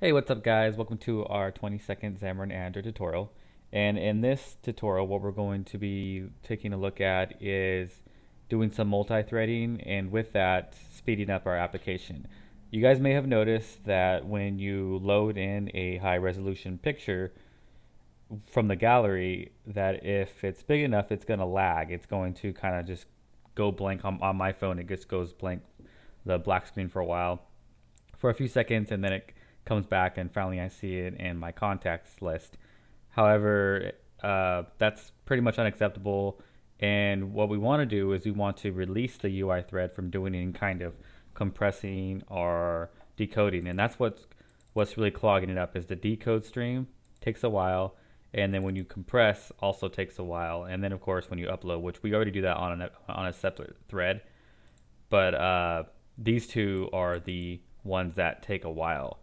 Hey, what's up guys? Welcome to our 20-second Xamarin Android tutorial. And in this tutorial, what we're going to be taking a look at is doing some multi-threading, and with that, speeding up our application. You guys may have noticed that when you load in a high resolution picture from the gallery, that if it's big enough, it's going to lag. It's going to kind of just go blank on my phone. It just goes blank, the black screen for a while, for a few seconds, and then it comes back and finally I see it in my contacts list. However, that's pretty much unacceptable, and what we want to do is we want to release the UI thread from doing any kind of compressing or decoding, and that's what's really clogging it up. Is the decode stream takes a while, and then when you compress also takes a while, and then of course when you upload, which we already do that on a separate thread, but these two are the ones that take a while.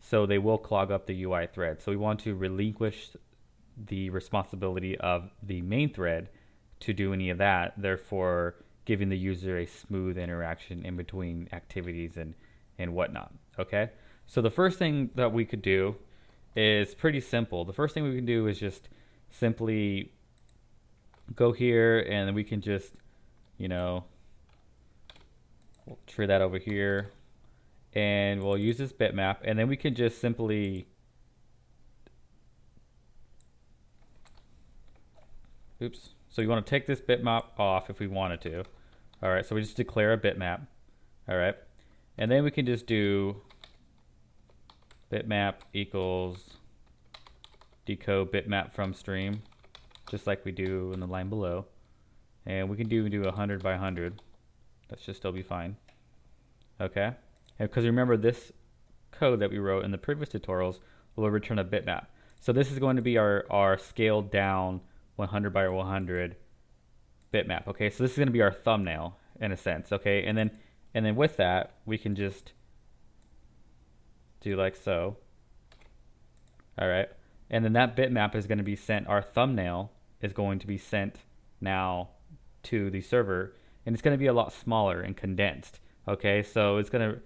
So they will clog up the UI thread. So we want to relinquish the responsibility of the main thread to do any of that, therefore giving the user a smooth interaction in between activities and whatnot. Okay? So the first thing that we could do is pretty simple. The first thing we can do is just simply go here, and then we can just, we'll tree that over here, and we'll use this bitmap, and then we can just simply, oops, so you want to take this bitmap off if we wanted to. All right, so we just declare a bitmap. All right, and then we can just do bitmap equals decode bitmap from stream, just like we do in the line below, and we can do 100 by 100. That should still be fine. Okay, and because remember, this code that we wrote in the previous tutorials will return a bitmap. So this is going to be our scaled down 100 by 100 bitmap. Okay, so this is going to be our thumbnail in a sense. Okay, and then with that we can just do like so. All right, and then that bitmap is going to be sent. Our thumbnail is going to be sent now to the server, and it's going to be a lot smaller and condensed. Okay, so it's gonna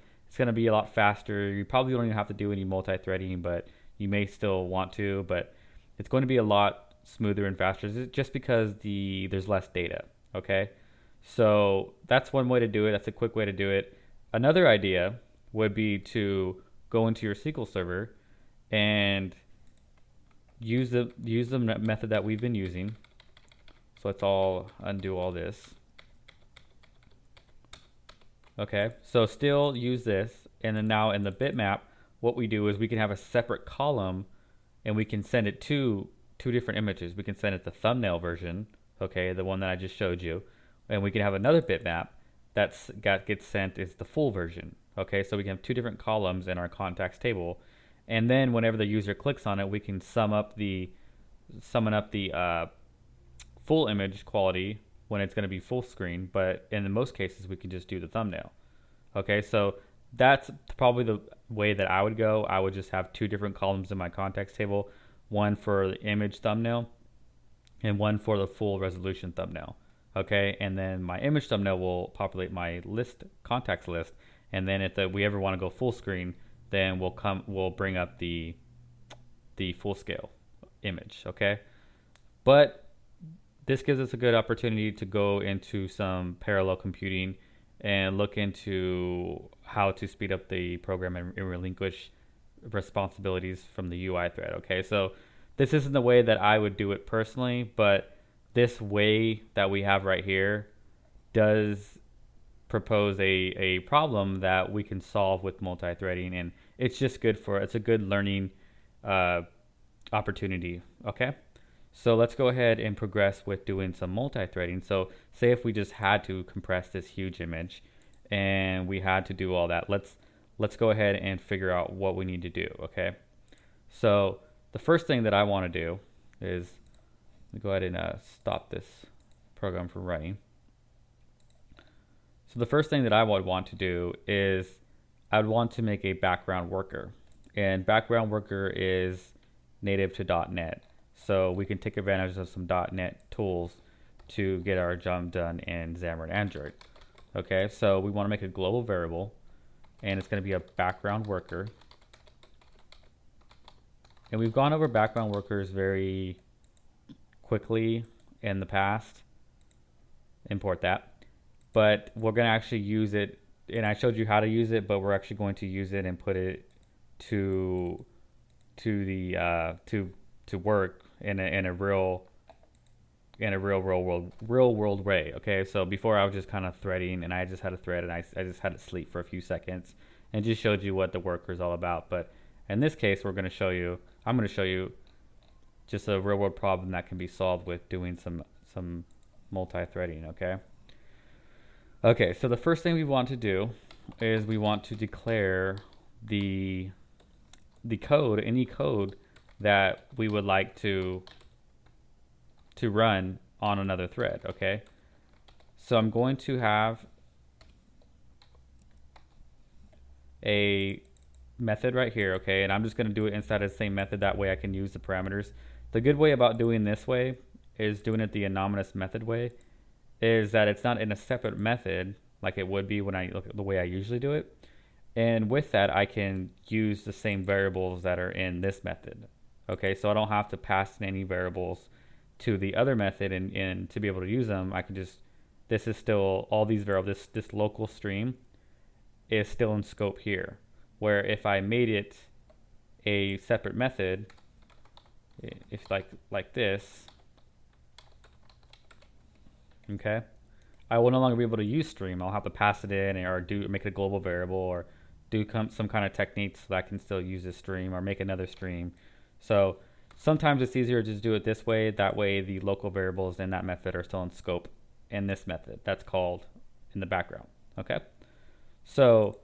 be a lot faster. You probably don't even have to do any multi-threading, but you may still want to. But it's going to be a lot smoother and faster, just because there's less data. Okay, so that's one way to do it. That's a quick way to do it. Another idea would be to go into your SQL server and use the method that we've been using. So let's all undo all this. Okay, so still use this, and then now in the bitmap, what we do is we can have a separate column, and we can send it to two different images. We can send it the thumbnail version, okay, the one that I just showed you, and we can have another bitmap gets sent is the full version. Okay, so we can have two different columns in our contacts table, and then whenever the user clicks on it, we can summon up the full image quality when it's going to be full screen, but in most cases we can just do the thumbnail. Okay, so that's probably the way that I would go. I would just have two different columns in my context table, one for the image thumbnail and one for the full resolution thumbnail. Okay, and then my image thumbnail will populate my contacts list, and then if we ever want to go full screen, then we'll bring up the full scale image. Okay, but this gives us a good opportunity to go into some parallel computing and look into how to speed up the program and relinquish responsibilities from the UI thread. Okay, so this isn't the way that I would do it personally, but this way that we have right here does propose a problem that we can solve with multi-threading, and it's a good learning opportunity. Okay, so let's go ahead and progress with doing some multi-threading. So say if we just had to compress this huge image and we had to do all that, let's go ahead and figure out what we need to do. Okay, so the first thing that I want to do is go ahead and stop this program from running. So the first thing that I would want to do is I would want to make a background worker, and background worker is native to .NET. So we can take advantage of some .NET tools to get our job done in Xamarin Android. Okay, so we want to make a global variable, and it's going to be a background worker. And we've gone over background workers very quickly in the past. Import that. But we're going to actually use it, and I showed you how to use it, but we're actually going to use it and put it to the to work in a real world way. Okay, so before I was just kind of threading, and I just had a thread, and I just had it sleep for a few seconds, and just showed you what the worker is all about. But in this case, I'm going to show you just a real world problem that can be solved with doing some multi-threading. Okay, so the first thing we want to do is we want to declare the code, any code that we would like to run on another thread. Okay, so I'm going to have a method right here. Okay, and I'm just going to do it inside of the same method. That way I can use the parameters. The good way about doing this way is doing it the anonymous method way, is that it's not in a separate method like it would be when I look at the way I usually do it. And with that, I can use the same variables that are in this method. Okay, so I don't have to pass in any variables to the other method, and to be able to use them, I can just, this is still, all these variables, this local stream is still in scope here. Where if I made it a separate method, if like this, okay, I will no longer be able to use stream. I'll have to pass it in, or make it a global variable, or do some kind of technique so that I can still use this stream or make another stream. So sometimes it's easier to just do it this way. That way the local variables in that method are still in scope in this method. That's called in the background. Okay. So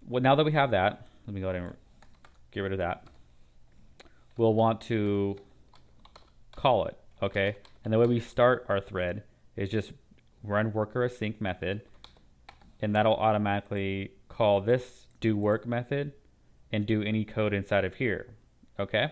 now that we have that, let me go ahead and get rid of that. We'll want to call it. Okay. And the way we start our thread is just run worker async method, and that'll automatically call this do work method and do any code inside of here. Okay,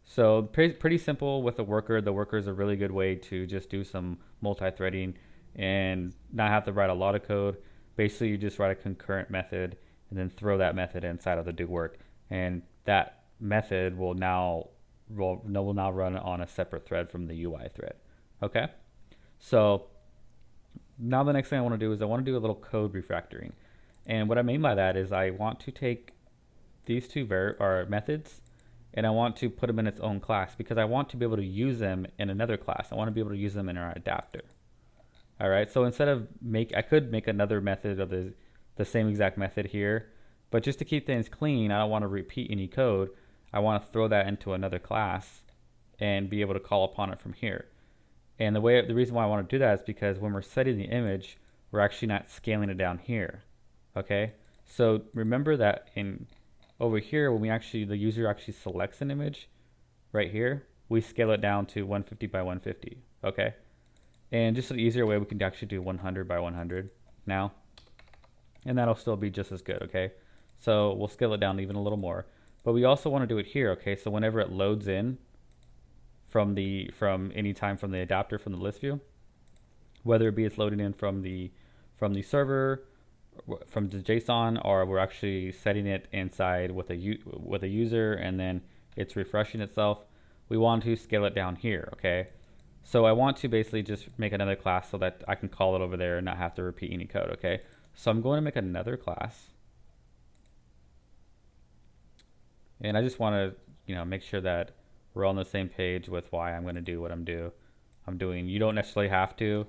so pretty simple with a worker. The worker is a really good way to just do some multi-threading and not have to write a lot of code. Basically, you just write a concurrent method and then throw that method inside of the do work, and that method will now run on a separate thread from the UI thread. Okay, so now the next thing I want to do is I want to do a little code refactoring. And what I mean by that is I want to take these two methods, and I want to put them in its own class, because I want to be able to use them in another class. I want to be able to use them in our adapter. All right, so instead of I could make another method of the same exact method here, but just to keep things clean, I don't want to repeat any code. I want to throw that into another class and be able to call upon it from here. And the reason why I want to do that is because when we're setting the image, we're actually not scaling it down here. Okay, so remember that over here, when the user actually selects an image right here, we scale it down to 150 by 150. Okay, and just an easier way, we can actually do 100 by 100 now, and that'll still be just as good. Okay, so we'll scale it down even a little more, but we also want to do it here. Okay, so whenever it loads in from any time from the adapter, from the list view, whether it be it's loading in from the server, from the JSON, or we're actually setting it inside with a user, and then it's refreshing itself, we want to scale it down here. Okay, so I want to basically just make another class so that I can call it over there and not have to repeat any code. Okay, so I'm going to make another class, and I just want to make sure that we're on the same page with why I'm going to do what I'm doing. You don't necessarily have to,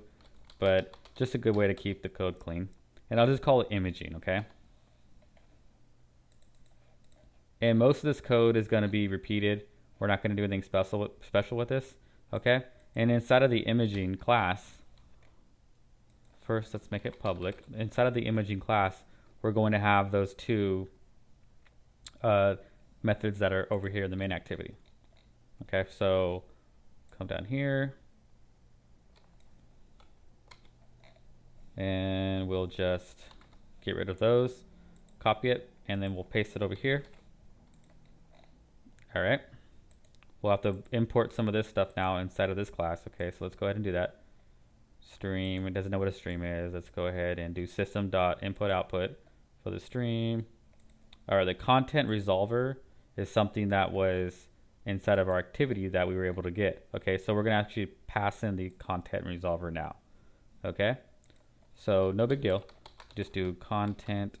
but just a good way to keep the code clean. And I'll just call it imaging. Okay, and most of this code is going to be repeated. We're not going to do anything special with this. Okay, and inside of the imaging class, first let's make it public. Inside of the imaging class, we're going to have those two methods that are over here in the main activity. Okay, so come down here, and we'll just get rid of those, copy it, and then we'll paste it over here. All right, we'll have to import some of this stuff now inside of this class. Okay, so let's go ahead and do that. Stream, it doesn't know what a stream is. Let's go ahead and do system.input output for the stream. All right, the content resolver is something that was inside of our activity that we were able to get. Okay, so we're going to actually pass in the content resolver now. Okay, so no big deal. Just do content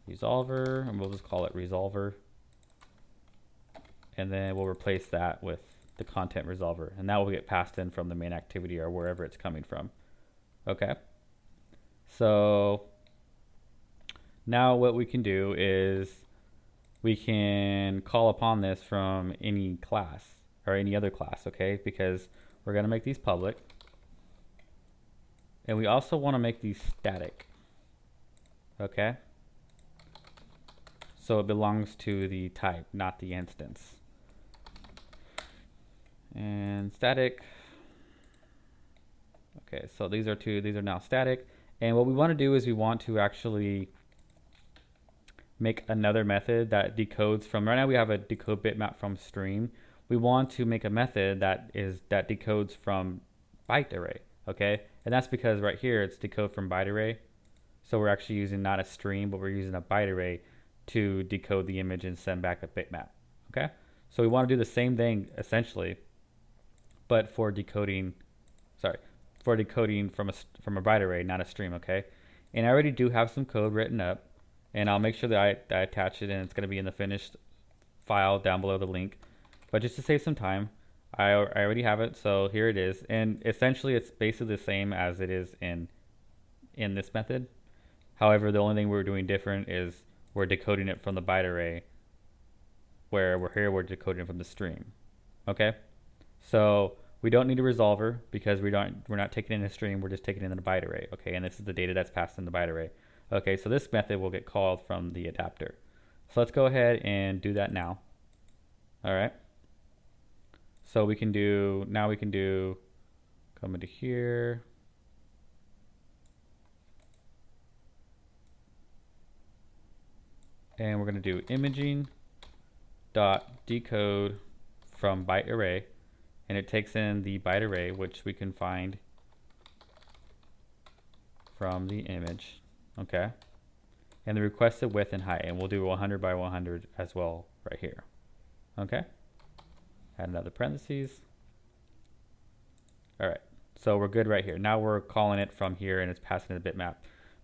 resolver, and we'll just call it resolver. And then we'll replace that with the content resolver, and that will get passed in from the main activity or wherever it's coming from. Okay, so now what we can do is we can call upon this from any class or any other class, okay? Because we're going to make these public, and we also want to make these static, okay? So it belongs to the type, not the instance. And static. Okay, so these are now static. And what we want to do is we want to actually make another method that decodes from, right now we have a decode bitmap from stream. We want to make a method that decodes from byte array, okay? And that's because right here it's decode from byte array. So we're actually using not a stream, but we're using a byte array to decode the image and send back a bitmap, okay? So we want to do the same thing essentially, but for decoding, from a byte array, not a stream, okay? And I already do have some code written up, and I'll make sure that I attach it, and it's going to be in the finished file down below the link. But just to save some time, I already have it, so here it is. And essentially it's basically the same as it is in this method. However, the only thing we're doing different is we're decoding it from the byte array, where we're decoding it from the stream. Okay? So we don't need a resolver because we're not taking in a stream, we're just taking in the byte array. Okay, and this is the data that's passed in the byte array. Okay, so this method will get called from the adapter. So let's go ahead and do that now. All right. So we can do, come into here. And we're going to do imaging dot decode from byte array, and it takes in the byte array, which we can find from the image. Okay, and the requested width and height, and we'll do 100 by 100 as well right here. Okay, add another parentheses. All right, so we're good right here. Now we're calling it from here, and it's passing the bitmap,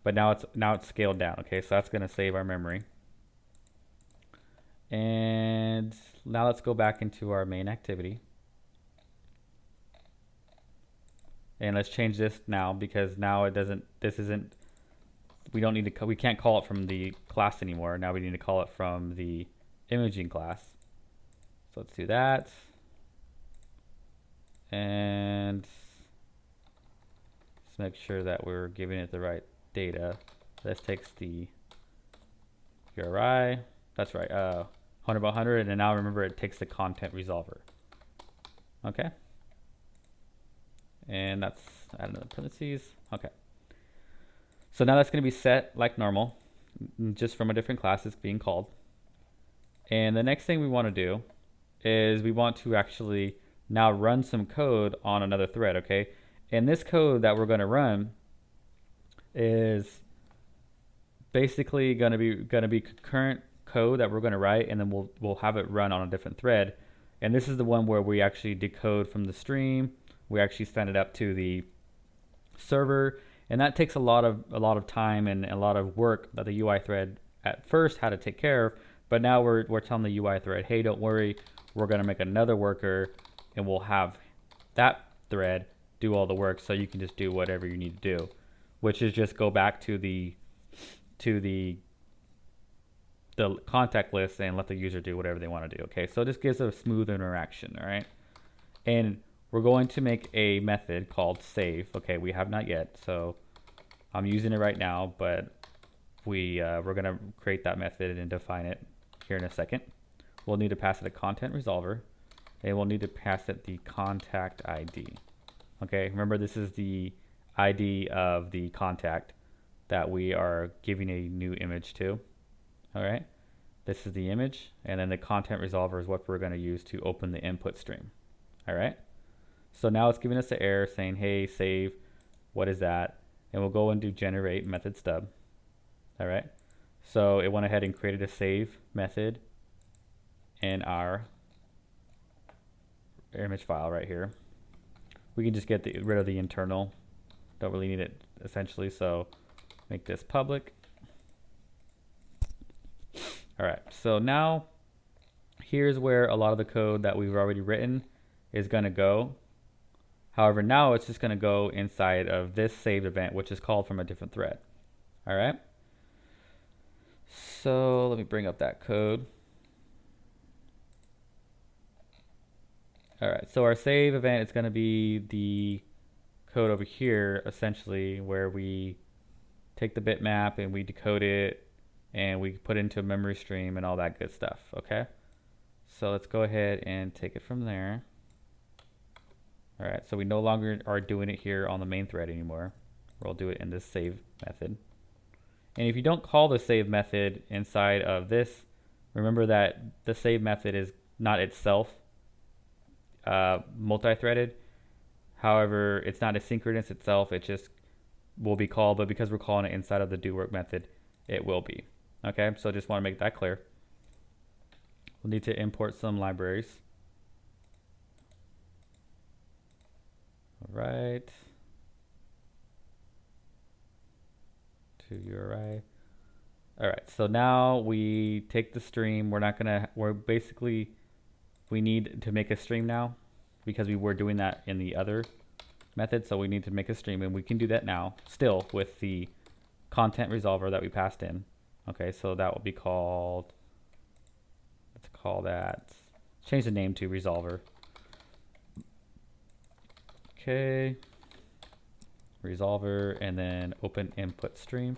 but now it's scaled down. Okay, so that's going to save our memory. And now let's go back into our main activity. And let's change this now, because now we can't call it from the class anymore. Now we need to call it from the imaging class. So let's do that. And let's make sure that we're giving it the right data. This takes the URI. That's right, 100 by 100, and now remember it takes the content resolver. Okay. And that's, add another parentheses. Okay. So now that's going to be set like normal, just from a different class it's being called. And the next thing we want to do is we want to actually now run some code on another thread, okay? And this code that we're going to run is basically going to be concurrent code that we're going to write, and then we'll have it run on a different thread. And this is the one where we actually decode from the stream. We actually send it up to the server, and that takes a lot of time and a lot of work that the UI thread at first had to take care of. But now we're telling the UI thread, hey, don't worry, we're going to make another worker, and we'll have that thread do all the work, so you can just do whatever you need to do, which is just go back to the contact list and let the user do whatever they want to do. Okay, so this gives a smooth interaction. All right, and we're going to make a method called save. Okay, we have not yet, so I'm using it right now, but we're going to create that method and define it here in a second. We'll need to pass it a content resolver, and we'll need to pass it the contact ID. Okay, remember this is the ID of the contact that we are giving a new image to. All right, this is the image, and then the content resolver is what we're going to use to open the input stream. All right, so now it's giving us an error saying, hey, save, what is that? And we'll go and do generate method stub. All right, so it went ahead and created a save method in our image file right here. We can just get rid of the internal. Don't really need it essentially, so make this public. All right, so now here's where a lot of the code that we've already written is going to go. However, now it's just going to go inside of this saved event, which is called from a different thread. All right. So let me bring up that code. All right, so our save event is going to be the code over here, essentially, where we take the bitmap and we decode it and we put it into a memory stream and all that good stuff, okay? So let's go ahead and take it from there. All right, so we no longer are doing it here on the main thread anymore. We'll do it in this save method. And if you don't call the save method inside of this, remember that the save method is not itself multi-threaded. However, it's not asynchronous itself. It just will be called, but because we're calling it inside of the do work method, it will be. Okay, so just want to make that clear. We'll need to import some libraries. All right. To URI. All right, so now we take the stream. We need to make a stream now because we were doing that in the other method. So we need to make a stream, and we can do that now still with the content resolver that we passed in. Okay, so that will be called, let's call that, change the name to resolver. Okay, resolver, and then open input stream,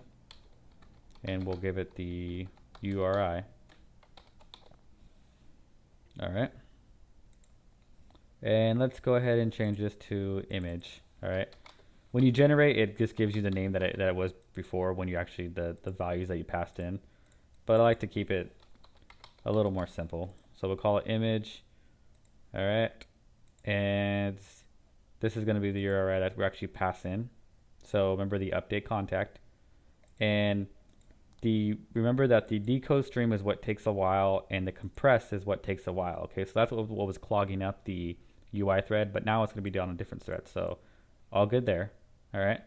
and we'll give it the URI. All right. And let's go ahead and change this to image. All right. When you generate, it just gives you the name that it was before when you actually, the values that you passed in. But I like to keep it a little more simple. So we'll call it image. All right. And this is going to be the URI that we actually pass in. So remember the update contact. And remember that the decode stream is what takes a while, and the compress is what takes a while. Okay, so that's what was clogging up the UI thread, but now it's going to be done on a different thread. So all good there. All right.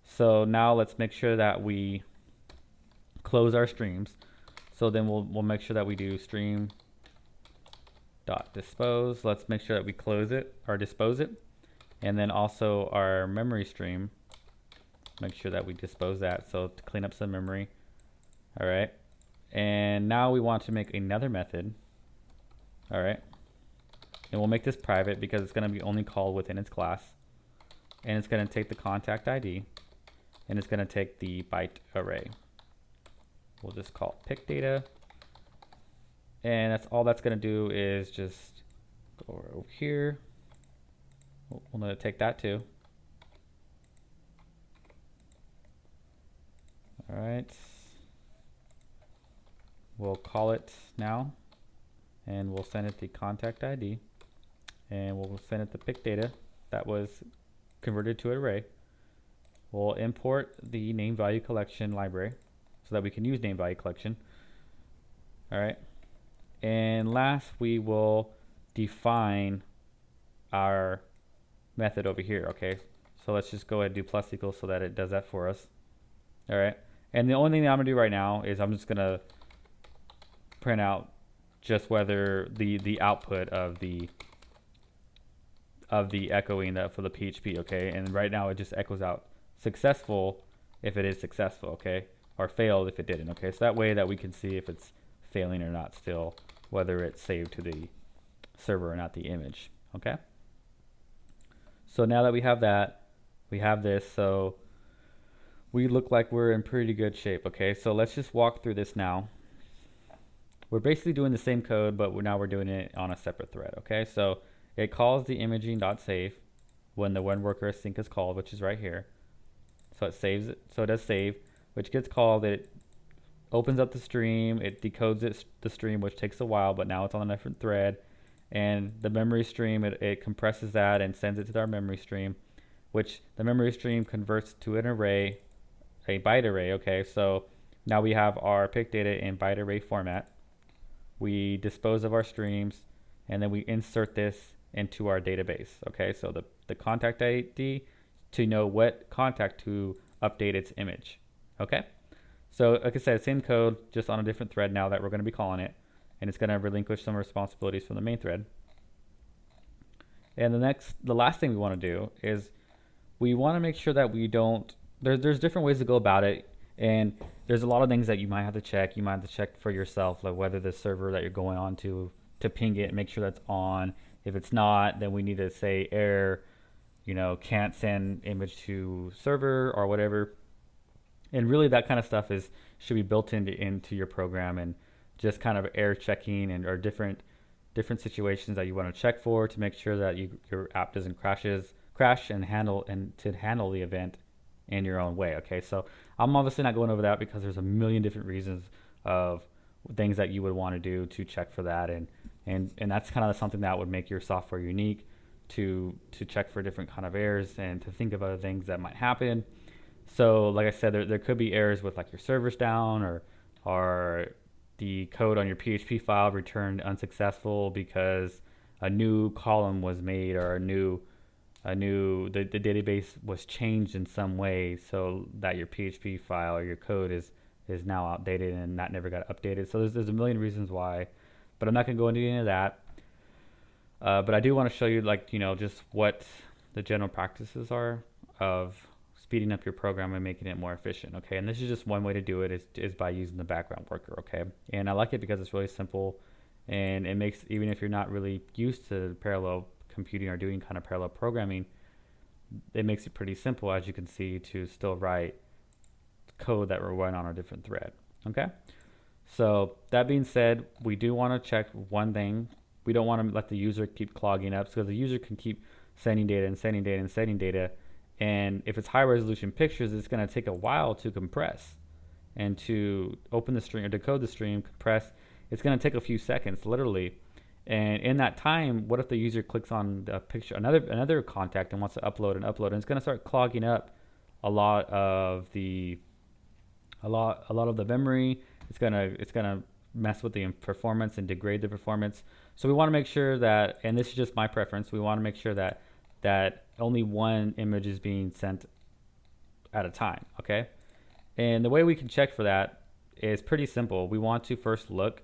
So now let's make sure that we close our streams. So then we'll make sure that we do stream dot dispose. Let's make sure that we close it or dispose it, and then also our memory stream. Make sure that we dispose that. So to clean up some memory. All right, and now we want to make another method. All right, and we'll make this private because it's going to be only called within its class, and it's going to take the contact ID, and it's going to take the byte array. We'll just call it pick data, and that's all that's going to do is just go over here. We'll need to take that too. All right. We'll call it now, and we'll send it the contact ID, and we'll send it the pick data that was converted to an array. We'll import the name value collection library so that we can use name value collection. All right, and last we will define our method over here. Okay, so let's just go ahead and do plus equals so that it does that for us. All right, and the only thing that I'm gonna do right now is I'm just gonna print out just whether the output of the echoing that for the PHP, okay? And right now it just echoes out successful if it is successful, okay? Or failed if it didn't, okay? So that way that we can see if it's failing or not still, whether it's saved to the server or not the image, okay? So now that we have that, we have this, so we look like we're in pretty good shape, okay? So let's just walk through this now. We're basically doing the same code, but now we're doing it on a separate thread, okay? So it calls the imaging.save when the when worker async is called, which is right here. So it saves it, so it does save, which gets called, it opens up the stream, it decodes the stream, which takes a while, but now it's on a different thread. And the memory stream, it compresses that and sends it to our memory stream, which the memory stream converts to an array, a byte array, okay? So now we have our pick data in byte array format, we dispose of our streams, and then we insert this into our database. Okay, so the contact ID to know what contact to update its image. Okay, so like I said, same code, just on a different thread now that we're going to be calling it, and it's going to relinquish some responsibilities from the main thread. And the last thing we want to do is we want to make sure that we don't. There's different ways to go about it, and there's a lot of things that you might have to check. You might have to check for yourself, like whether the server that you're going on to ping it, make sure that's on. If it's not, then we need to say error, can't send image to server or whatever. And really, that kind of stuff should be built into your program, and just kind of error checking or different situations that you want to check for to make sure that your app doesn't crash and handle the event in your own way. Okay, so I'm obviously not going over that because there's a million different reasons of things that you would want to do to check for that, and that's kind of something that would make your software unique to check for different kind of errors and to think of other things that might happen. So like I said, there could be errors with like your servers down, or the code on your PHP file returned unsuccessful because a new column was made, or the database was changed in some way so that your PHP file or your code is now outdated and that never got updated. So there's a million reasons why, but I'm not going to go into any of that. But I do want to show you just what the general practices are of speeding up your program and making it more efficient. Okay, and this is just one way to do it is by using the background worker. Okay, and I like it because it's really simple, and it makes, even if you're not really used to parallel computing or doing kind of parallel programming, it makes it pretty simple, as you can see, to still write code that will run on a different thread. Okay, so that being said, we do want to check one thing. We don't want to let the user keep clogging up, because the user can keep sending data and sending data and sending data, and if it's high resolution pictures, it's going to take a while to compress and to open the stream or decode the stream, compress. It's going to take a few seconds, literally. And in that time, what if the user clicks on the picture, another contact, and wants to upload, and it's going to start clogging up a lot of the memory. It's gonna mess with the performance and degrade the performance. So we want to make sure that, and this is just my preference, we want to make sure that only one image is being sent at a time. Okay, and the way we can check for that is pretty simple. We want to first look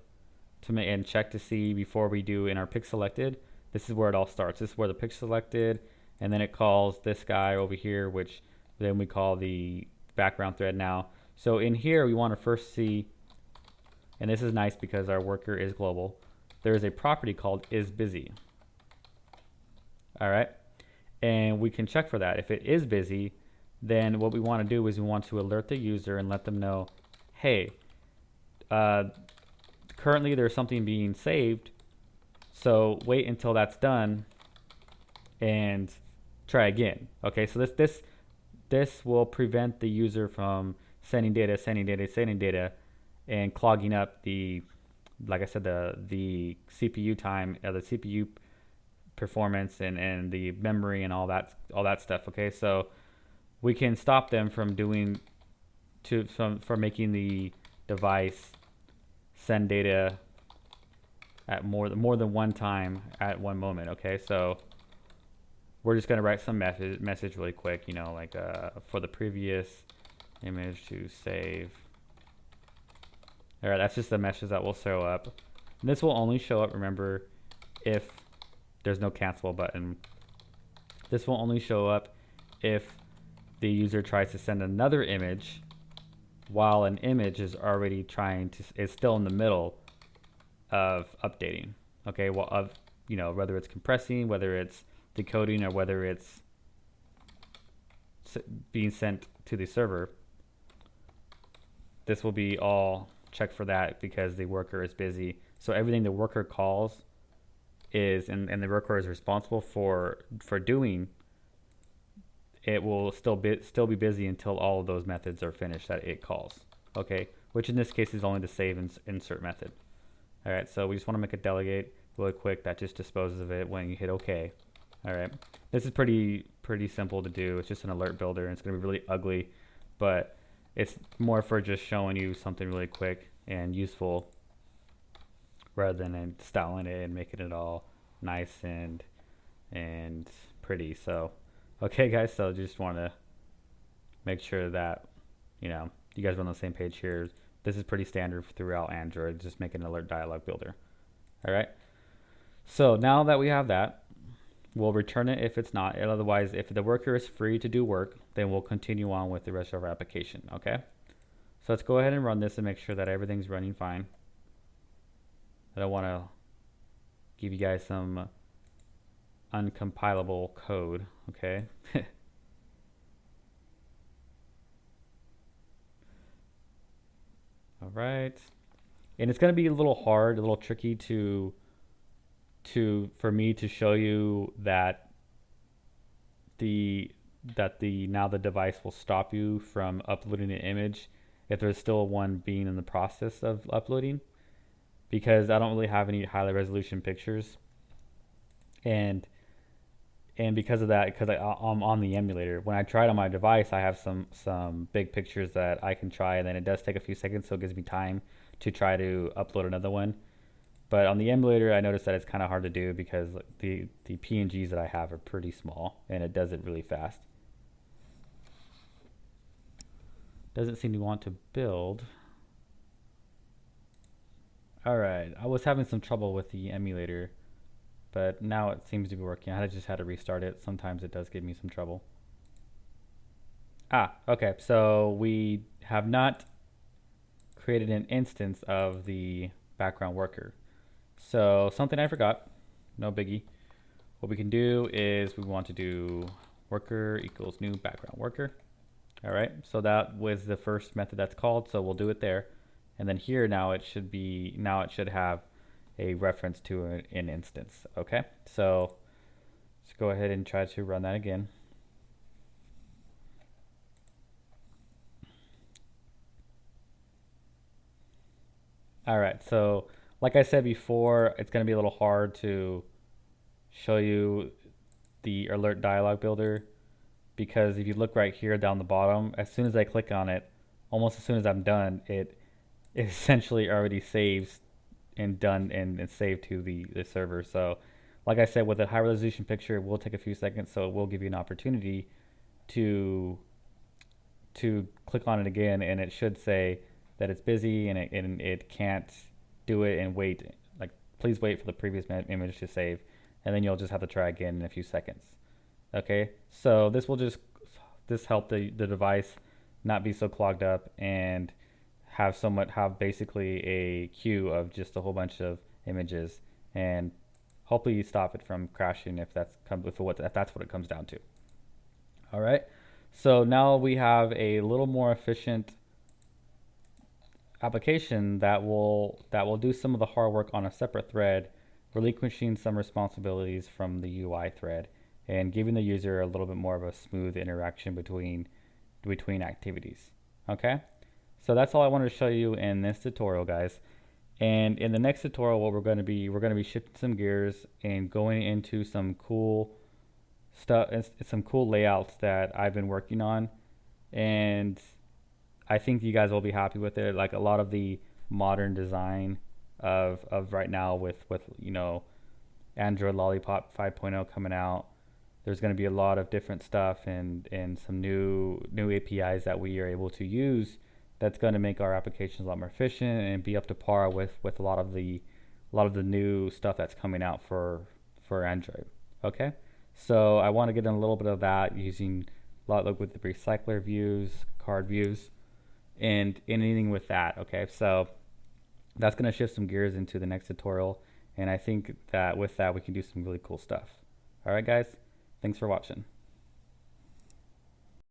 and check to see, before we do in our pick selected, this is where it all starts. This is where the pick selected, and then it calls this guy over here, which then we call the background thread now. So in here, we want to first see, and this is nice because our worker is global, there is a property called isBusy. All right, and we can check for that. If it is busy, then what we want to do is we want to alert the user and let them know, hey, currently there's something being saved, so wait until that's done and try again. Okay, so this will prevent the user from sending data, and clogging up the, like I said, the CPU time, the CPU performance, and the memory and all that stuff. Okay, so we can stop them from from making the device send data at more than one time at one moment. Okay, so we're just gonna write some message really quick, like for the previous image to save. All right, that's just the message that will show up. And this will only show up, remember, if there's no cancel button. This will only show up if the user tries to send another image while an image is already is still in the middle of updating. Okay, well, whether it's compressing, whether it's decoding, or whether it's being sent to the server. This will be all checked for that because the worker is busy. So everything the worker calls is, and the worker is responsible for doing, it will still be busy until all of those methods are finished that it calls. Okay, which in this case is only the save and insert method. All right, so we just want to make a delegate really quick that just disposes of it when you hit OK. All right, this is pretty simple to do. It's just an alert builder, and it's going to be really ugly, but it's more for just showing you something really quick and useful rather than styling it and making it all nice and pretty. So, okay, guys. So just want to make sure that you guys are on the same page here. This is pretty standard throughout Android. Just make an alert dialog builder. All right. So now that we have that, we'll return it if it's not. Otherwise, if the worker is free to do work, then we'll continue on with the rest of our application. Okay. So let's go ahead and run this and make sure that everything's running fine. I don't want to give you guys some uncompilable code. Okay. All right. And it's going to be a little hard, a little tricky for me to show you that the now the device will stop you from uploading an image if there's still one being in the process of uploading, because I don't really have any highly resolution pictures, and because of that, because I'm on the emulator, when I try it on my device, I have some big pictures that I can try, and then it does take a few seconds, so it gives me time to try to upload another one. But on the emulator, I noticed that it's kind of hard to do because the PNGs that I have are pretty small, and it does it really fast. Doesn't seem to want to build. All right, I was having some trouble with the emulator, but now it seems to be working. I just had to restart it. Sometimes it does give me some trouble. Okay, so we have not created an instance of the background worker. So something I forgot, no biggie. What we can do is we want to do worker equals new background worker. All right, so that was the first method that's called, so we'll do it there. And then here now it should have a reference to an instance. Okay, so let's go ahead and try to run that again. All right, so like I said before, it's going to be a little hard to show you the alert dialog builder, because if you look right here down the bottom, as soon as I click on it, almost as soon as I'm done, it essentially already saves and done and saved to the server. So like I said, with a high resolution picture, it will take a few seconds, so it will give you an opportunity to click on it again, and it should say that it's busy and it can't do it, and wait, like, please wait for the previous image to save, and then you'll just have to try again in a few seconds. Okay, so this will just help the device not be so clogged up and have basically a queue of just a whole bunch of images, and hopefully you stop it from crashing if that's what it comes down to. All right, so now we have a little more efficient application that will do some of the hard work on a separate thread, relinquishing some responsibilities from the UI thread and giving the user a little bit more of a smooth interaction between activities. Okay, so that's all I wanted to show you in this tutorial, guys. And in the next tutorial, what we're going to be shifting some gears and going into some cool stuff, some cool layouts that I've been working on, and I think you guys will be happy with it. Like a lot of the modern design of right now with Android Lollipop 5.0 coming out, there's going to be a lot of different stuff and some new APIs that we are able to use that's going to make our applications a lot more efficient and be up to par with a lot of the new stuff that's coming out for Android. Okay, so I want to get in a little bit of that using with the recycler views, card views, and anything with that. Okay, so that's going to shift some gears into the next tutorial, and I think that with that we can do some really cool stuff. All right, guys, thanks for watching.